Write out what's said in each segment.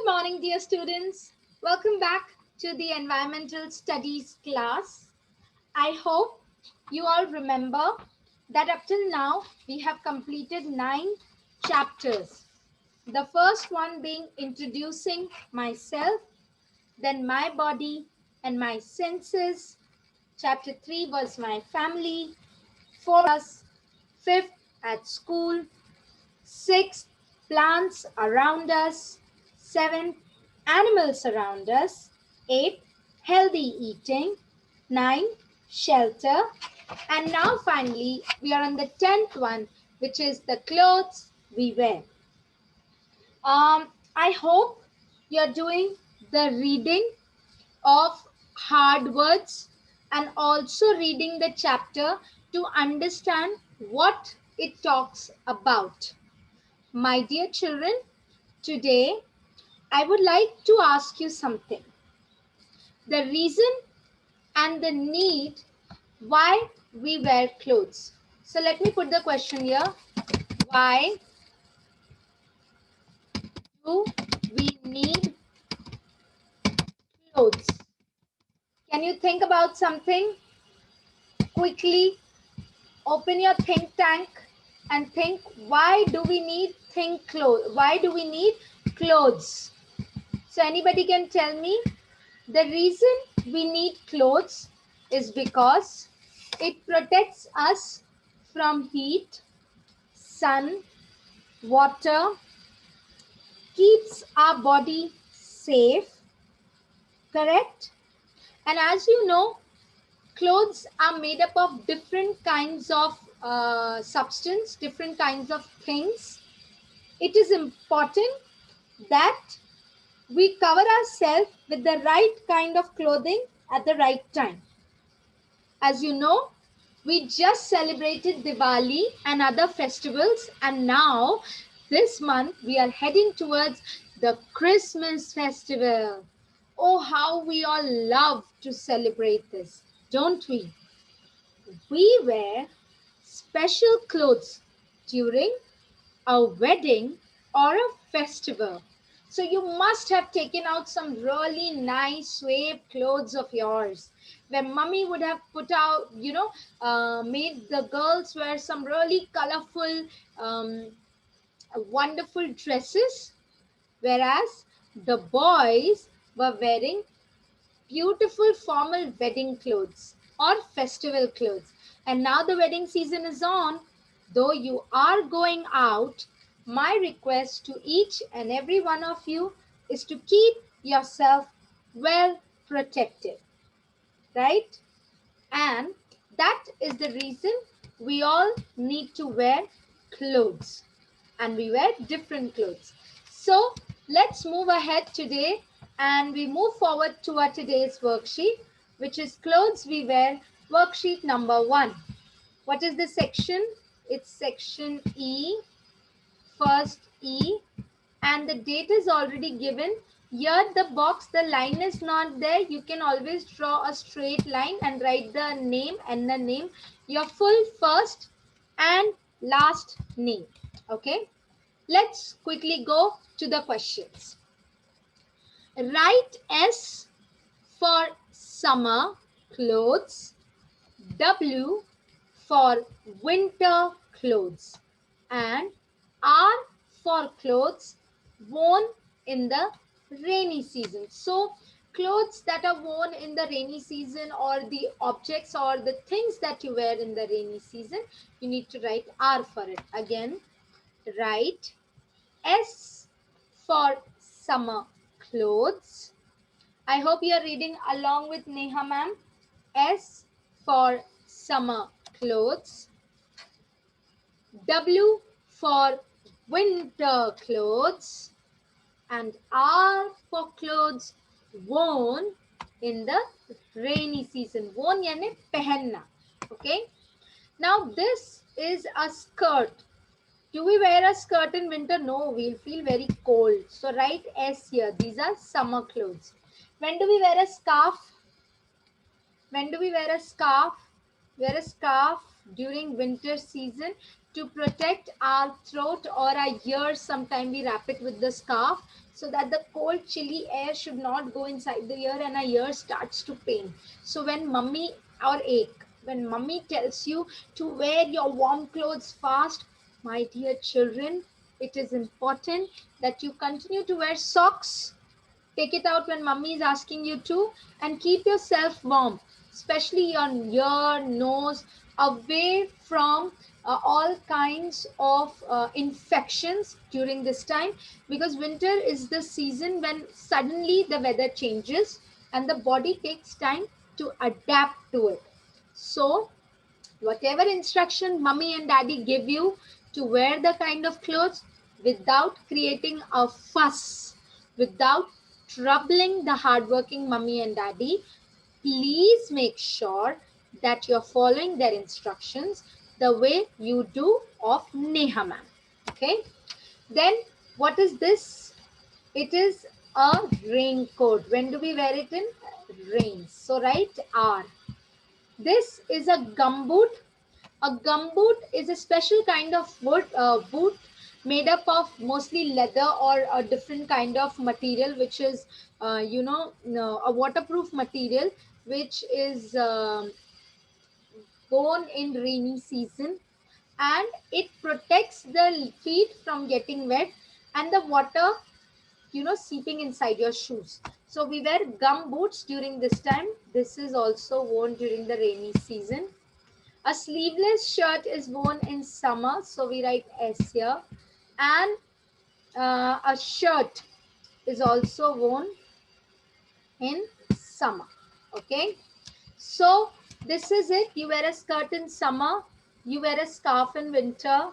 morning, dear students. Welcome back to the Environmental Studies class. I hope you all remember that up till now we have completed 9 chapters. The first one being introducing myself, then my body and my senses. Chapter 3 was my family, 4 us, 5th at school, 6th, plants around us. 7th, animals around us. 8th, healthy eating. 9th, shelter. And now finally, we are on the 10th one, which is the clothes we wear. I hope you're doing the reading of hard words and also reading the chapter to understand what it talks about. My dear children, today I would like to ask you something. The reason and the need why we wear clothes. So let me put the question here. Why do we need clothes? Can you think about something? Quickly open your think tank and think, why do we need clothes? Why do we need clothes? So anybody can tell me? The reason we need clothes is because it protects us from heat, sun, water, keeps our body safe, correct? And as you know, clothes are made up of different kinds of substance, different kinds of things. It is important that we cover ourselves with the right kind of clothing at the right time. As you know, we just celebrated Diwali and other festivals, and now this month we are heading towards the Christmas festival. Oh, how we all love to celebrate this, don't we? We wear special clothes during a wedding or a festival. So you must have taken out some really nice suede clothes of yours, where mummy would have put out, made the girls wear some really colorful, wonderful dresses, whereas the boys were wearing beautiful formal wedding clothes or festival clothes. And now the wedding season is on. Though you are going out, my request to each and every one of you is to keep yourself well protected, right? And that is the reason we all need to wear clothes, and we wear different clothes. So let's move ahead today and we move forward to our today's worksheet, which is clothes we wear, worksheet number 1. What is the section? It's section E, first E, and the date is already given. Here the box, the line is not there. You can always draw a straight line and write the name and the name, your full first and last name. Okay, let's quickly go to the questions. Write S for summer clothes, W for winter clothes, and R for clothes worn in the rainy season. So clothes that are worn in the rainy season, or the objects or the things that you wear in the rainy season, you need to write R for it. Again, write S for summer clothes. I hope you are reading along with Neha ma'am. S for summer clothes. W for winter clothes. And R for clothes worn in the rainy season. Worn yani pehenna. Okay. Now this is a skirt. Do we wear a skirt in winter? No, we'll feel very cold. So write S here. These are summer clothes. When do we wear a scarf? When do we wear a scarf? Wear a scarf during winter season to protect our throat or our ears. Sometimes we wrap it with the scarf so that the cold chilly air should not go inside the ear and our ear starts to pain. So when mummy or ache, when mummy tells you to wear your warm clothes fast, my dear children, it is important that you continue to wear socks. Take it out when mummy is asking you to, and keep yourself warm, especially your ear, nose, away from all kinds of infections during this time, because winter is the season when suddenly the weather changes and the body takes time to adapt to it. So whatever instruction mummy and daddy give you to wear the kind of clothes, without creating a fuss, without troubling the hardworking mummy and daddy, please make sure that you're following their instructions the way you do of Neha ma'am. Okay. Then what is this? It is a raincoat. When do we wear it in? Rain. So write R. This is a gumboot. A gumboot is a special kind of boot made up of mostly leather or a different kind of material, which is, a waterproof material, which is worn in rainy season, and it protects the feet from getting wet and the water, seeping inside your shoes. So we wear gum boots during this time. This is also worn during the rainy season. A sleeveless shirt is worn in summer, so we write S here. And a shirt is also worn in summer. Okay, so this is it. You wear a skirt in summer, you wear a scarf in winter,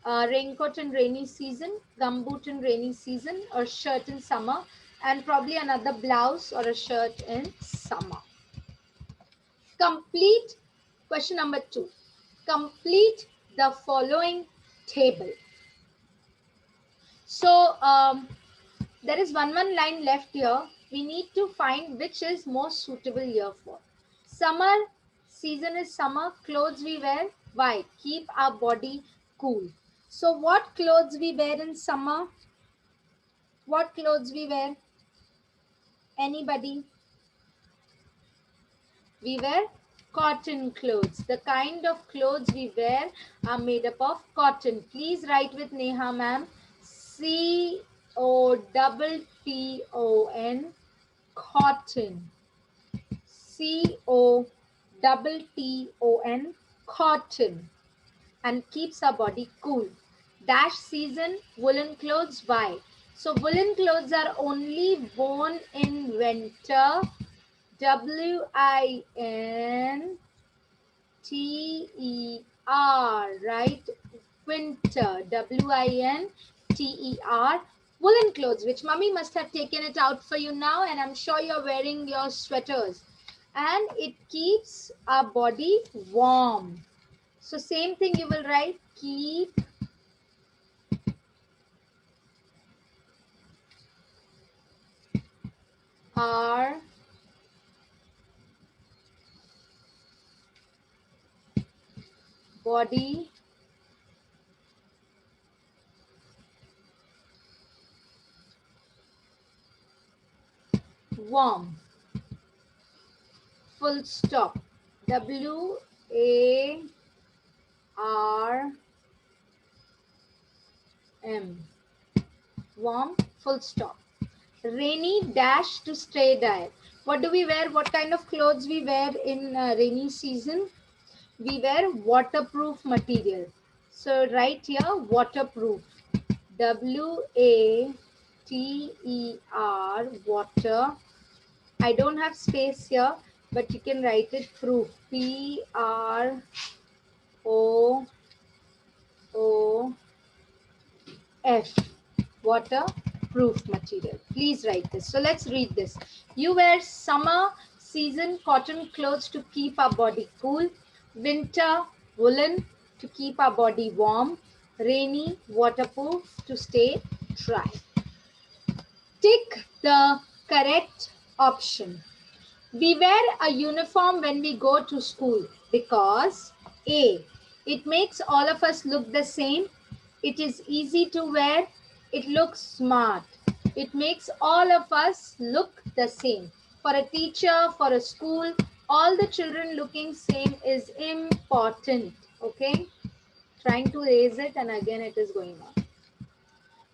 raincoat in rainy season, gumboot in rainy season, or shirt in summer, and probably another blouse or a shirt in summer. Complete question number 2. Complete the following table. So there is one line left here. We need to find which is most suitable here for. Summer season is summer. Clothes we wear. Why? Keep our body cool. So what clothes we wear in summer? What clothes we wear? Anybody? We wear cotton clothes. The kind of clothes we wear are made up of cotton. Please write with Neha ma'am. COTTON, cotton. COTTON, cotton. And keeps our body cool. Dash season, woolen clothes. Why? So woolen clothes are only worn in winter. WINTER, right? Winter, WINTER. Woolen clothes, which mummy must have taken it out for you now, and I'm sure you're wearing your sweaters. And it keeps our body warm. So same thing you will write, keep our body warm. Full stop. WARM. Warm. Full stop. Rainy dash to stay dry. What do we wear? What kind of clothes we wear in rainy season? We wear waterproof material. So right here, waterproof. WATER, water. I don't have space here, but you can write it proof. PROOF, waterproof material. Please write this. So let's read this. You wear summer season cotton clothes to keep our body cool. Winter woolen to keep our body warm. Rainy waterproof to stay dry. Tick the correct option. We wear a uniform when we go to school because A, it makes all of us look the same. It is easy to wear. It looks smart. It makes all of us look the same. For a teacher, for a school, all the children looking same is important. Okay, trying to raise it and again it is going on.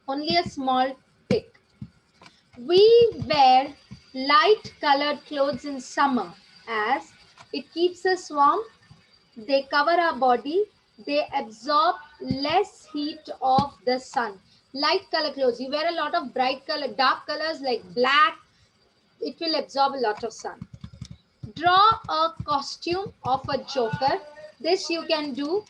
Only a small pick. We wear light colored clothes in summer as it keeps us warm, they cover our body, they absorb less heat of the sun. Light color clothes, you wear a lot of bright color, dark colors like black, it will absorb a lot of sun. Draw a costume of a joker. This you can do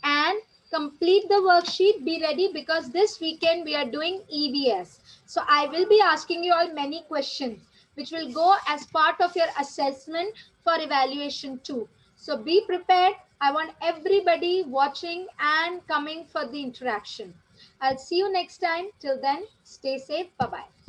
and complete the worksheet. Be ready because this weekend we are doing EVS. So I will be asking you all many questions which will go as part of your assessment for evaluation too. So be prepared. I want everybody watching and coming for the interaction. I'll see you next time. Till then, stay safe. Bye-bye.